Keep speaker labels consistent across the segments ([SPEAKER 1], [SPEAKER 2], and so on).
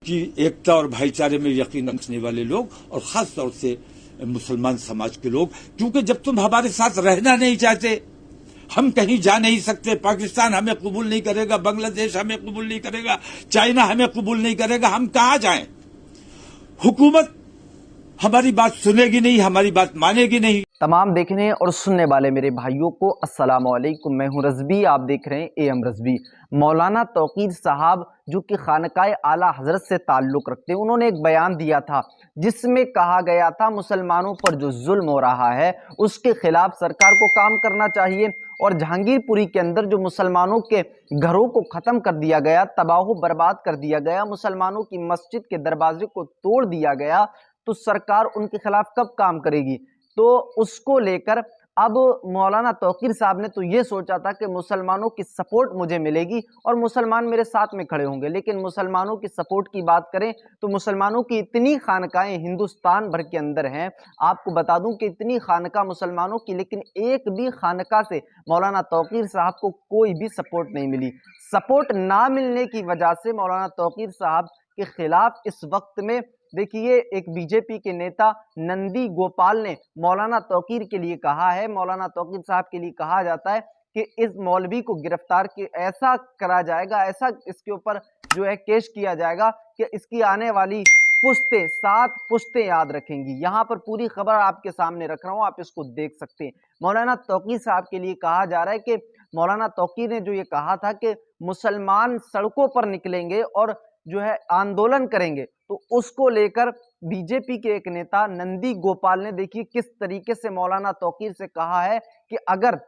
[SPEAKER 1] कि एकता और भाईचारे में यकीन रखने वाले लोग और खास तौर से मुसलमान समाज के लोग, क्योंकि जब तुम हमारे साथ रहना नहीं चाहते, हम कहीं जा नहीं सकते, पाकिस्तान हमें कबूल नहीं करेगा, बांग्लादेश हमें कबूल नहीं करेगा, चाइना हमें कबूल नहीं करेगा, हम कहां जाएं? हुकूमत हमारी बात सुनेगी नहीं, हमारी बात मानेगी नहीं।
[SPEAKER 2] तमाम देखने और सुनने वाले मेरे भाइयों को अस्सलाम वालेकुम। मैं हूं रज़वी, आप देख रहे हैं एएम रज़वी। मौलाना तौक़ीर साहब जो कि खानकाए आला हज़रत से ताल्लुक़ रखते हैं, उन्होंने एक बयान दिया था जिसमें कहा गया था मुसलमानों पर जो जुल्म हो रहा है उसके खिलाफ सरकार को काम करना चाहिए। और जहांगीरपुरी के अंदर जो मुसलमानों के घरों को ख़त्म कर दिया गया, तबाह बर्बाद कर दिया गया, मुसलमानों की मस्जिद के दरवाजे को तोड़ दिया गया, तो सरकार उनके खिलाफ कब काम करेगी? तो उसको लेकर अब मौलाना तौक़ीर साहब ने तो ये सोचा था कि मुसलमानों की सपोर्ट मुझे मिलेगी और मुसलमान मेरे साथ में खड़े होंगे। लेकिन मुसलमानों की सपोर्ट की बात करें तो मुसलमानों की इतनी खानकाएं हिंदुस्तान भर के अंदर हैं, आपको बता दूं कि इतनी खानका मुसलमानों की, लेकिन एक भी खानका से मौलाना तौक़ीर साहब को कोई भी सपोर्ट नहीं मिली। सपोर्ट ना मिलने की वजह से मौलाना तौक़ीर साहब के खिलाफ इस वक्त में देखिए एक बीजेपी के नेता नंदी गोपाल ने मौलाना तौक़ीर के लिए कहा है, मौलाना तौक़ीर साहब के लिए कहा जाता है कि इस मौलवी को गिरफ्तार के ऐसा करा जाएगा, ऐसा इसके ऊपर जो है केस किया जाएगा कि इसकी आने वाली पुश्तें 7 पुश्तें याद रखेंगी। यहाँ पर पूरी खबर आपके सामने रख रहा हूँ, आप इसको देख सकते हैं। मौलाना तौक़ीर साहब के लिए कहा जा रहा है कि मौलाना तौक़ीर ने जो ये कहा था कि मुसलमान सड़कों पर निकलेंगे और जो है आंदोलन करेंगे, तो उसको लेकर बीजेपी के एक नेता नंदी गोपाल ने देखिए किस तरीके से मौलाना तौक़ीर से कहा है कि अगर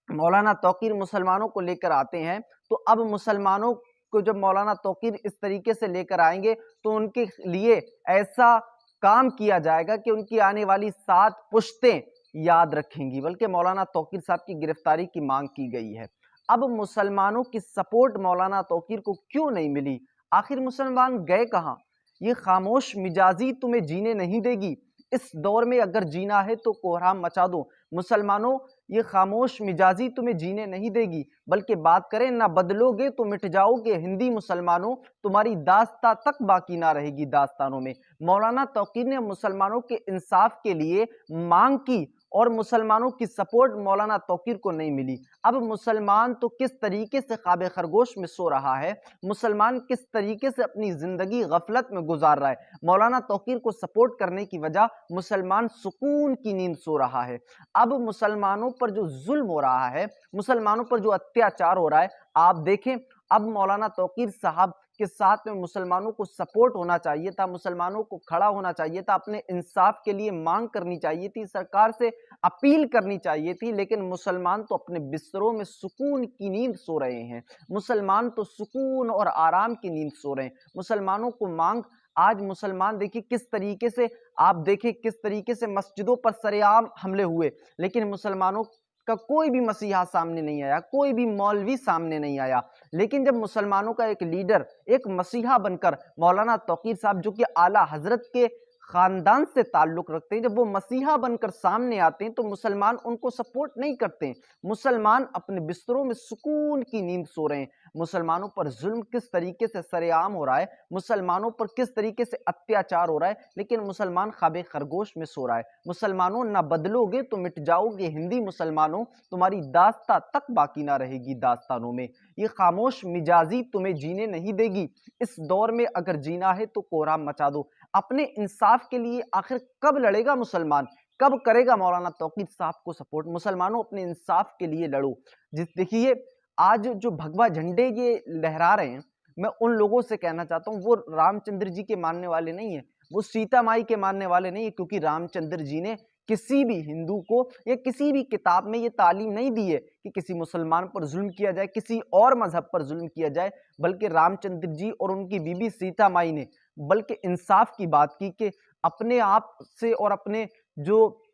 [SPEAKER 2] मौलाना तौक़ीर मुसलमानों को लेकर आते हैं तो अब मुसलमानों को जब मौलाना तौक़ीर इस तरीके से लेकर आएंगे तो उनके लिए ऐसा काम किया जाएगा कि उनकी आने वाली 7 पुश्तें याद रखेंगी। बल्कि मौलाना तौक़ीर साहब की गिरफ्तारी की मांग की गई है। अब मुसलमानों की सपोर्ट मौलाना तौक़ीर को क्यों नहीं मिली? आखिर मुसलमान गए कहाँ? ये खामोश मिजाजी तुम्हें जीने नहीं देगी। इस दौर में अगर जीना है तो कोहराम मचा दो। मुसलमानों, ये खामोश मिजाजी तुम्हें जीने नहीं देगी, बल्कि बात करें ना बदलोगे तो मिट जाओगे। हिंदी मुसलमानों, तुम्हारी दास्तां तक बाकी ना रहेगी दास्तानों में। मौलाना तौक़ीर ने मुसलमानों के इंसाफ के लिए मांग की और मुसलमानों की सपोर्ट मौलाना तौक़ीर को नहीं मिली। अब मुसलमान तो किस तरीके से ख्वाब खरगोश में सो रहा है, मुसलमान किस तरीके से अपनी जिंदगी गफलत में गुजार रहा है। मौलाना तौक़ीर को सपोर्ट करने की वजह मुसलमान सुकून की नींद सो रहा है। अब मुसलमानों पर जो जुल्म हो रहा है, मुसलमानों पर जो अत्याचार हो रहा है, आप देखें अब मौलाना तौक़ीर साहब के साथ में मुसलमानों को सपोर्ट होना चाहिए था, मुसलमानों को खड़ा होना चाहिए था, अपने इंसाफ के लिए मांग करनी चाहिए थी, सरकार से अपील करनी चाहिए थी। लेकिन मुसलमान तो अपने बिस्तरों में सुकून की नींद सो रहे हैं। मुसलमान तो सुकून और आराम की नींद सो रहे हैं। मुसलमानों को मांग, आज मुसलमान देखिए किस तरीके से, आप देखें किस तरीके से मस्जिदों पर सरेआम हमले हुए, लेकिन मुसलमानों का कोई भी मसीहा सामने नहीं आया, कोई भी मौलवी सामने नहीं आया। लेकिन जब मुसलमानों का एक लीडर, एक मसीहा बनकर मौलाना तौक़ीर साहब जो कि आला हजरत के खानदान से ताल्लुक रखते हैं, जब वो मसीहा बनकर सामने आते हैं तो मुसलमान उनको सपोर्ट नहीं करते। मुसलमान अपने बिस्तरों में सुकून की नींद सो रहे हैं। मुसलमानों पर जुल्म किस तरीके से सरेआम हो रहा है, मुसलमानों पर किस तरीके से अत्याचार हो रहा है, लेकिन मुसलमान ख्वाब खरगोश में सो रहा है। मुसलमानों, ना बदलोगे तो मिट जाओगे। हिंदी मुसलमानों, तुम्हारी दास्तां तक बाकी ना रहेगी दास्तानों में। ये खामोश मिजाजी तुम्हें जीने नहीं देगी। इस दौर में अगर जीना है तो कोहराम मचा दो। अपने इंसाफ के लिए आखिर कब लड़ेगा मुसलमान? कब करेगा मौलाना तौक़ीर साहब को सपोर्ट? मुसलमानों, अपने इंसाफ के लिए लड़ो। देखिए आज जो भगवा झंडे ये लहरा रहे हैं, मैं उन लोगों से कहना चाहता हूँ वो रामचंद्र जी के मानने वाले नहीं है, वो सीता माई के मानने वाले नहीं है, क्योंकि रामचंद्र जी ने किसी भी हिंदू को या किसी भी किताब में ये तालीम नहीं दी है कि किसी मुसलमान पर जुल्म किया जाए, किसी और मजहब पर जुल्म किया जाए। बल्कि रामचंद्र जी और उनकी बीबी सीता माई ने बल्कि इंसाफ की बात की कि अपने आप से और अपने जो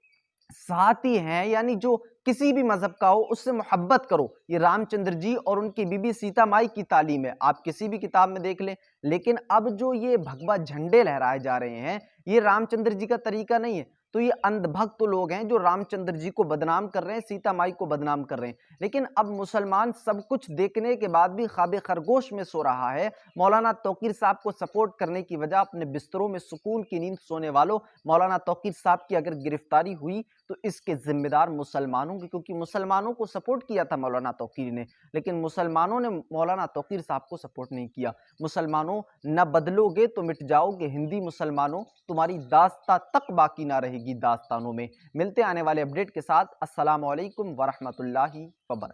[SPEAKER 2] साथी हैं, यानी जो किसी भी मजहब का हो, उससे मोहब्बत करो। ये रामचंद्र जी और उनकी बीबी सीता माई की तालीम है, आप किसी भी किताब में देख लें। लेकिन अब जो ये भगवा झंडे लहराए जा रहे हैं, ये रामचंद्र जी का तरीका नहीं है। तो ये अंधभक्त लोग हैं जो रामचंद्र जी को बदनाम कर रहे हैं, सीता माई को बदनाम कर रहे हैं। लेकिन अब मुसलमान सब कुछ देखने के बाद भी ख्वाब खरगोश में सो रहा है। मौलाना तौकीर साहब को सपोर्ट करने की वजह अपने बिस्तरों में सुकून की नींद सोने वालों, मौलाना तौकीर साहब की अगर गिरफ्तारी हुई तो इसके जिम्मेदार मुसलमानों की, क्योंकि मुसलमानों को सपोर्ट किया था मौलाना तौकीर ने, लेकिन मुसलमानों ने मौलाना तौकीर साहब को सपोर्ट नहीं किया। मुसलमानों, न बदलोगे तो मिट जाओगे। हिंदी मुसलमानों, तुम्हारी दास्तां तक बाकी ना रहेगी दास्तानों में। मिलते आने वाले अपडेट के साथ। अस्सलाम वालेकुम वरहमतुल्लाहि वबरकातुहू।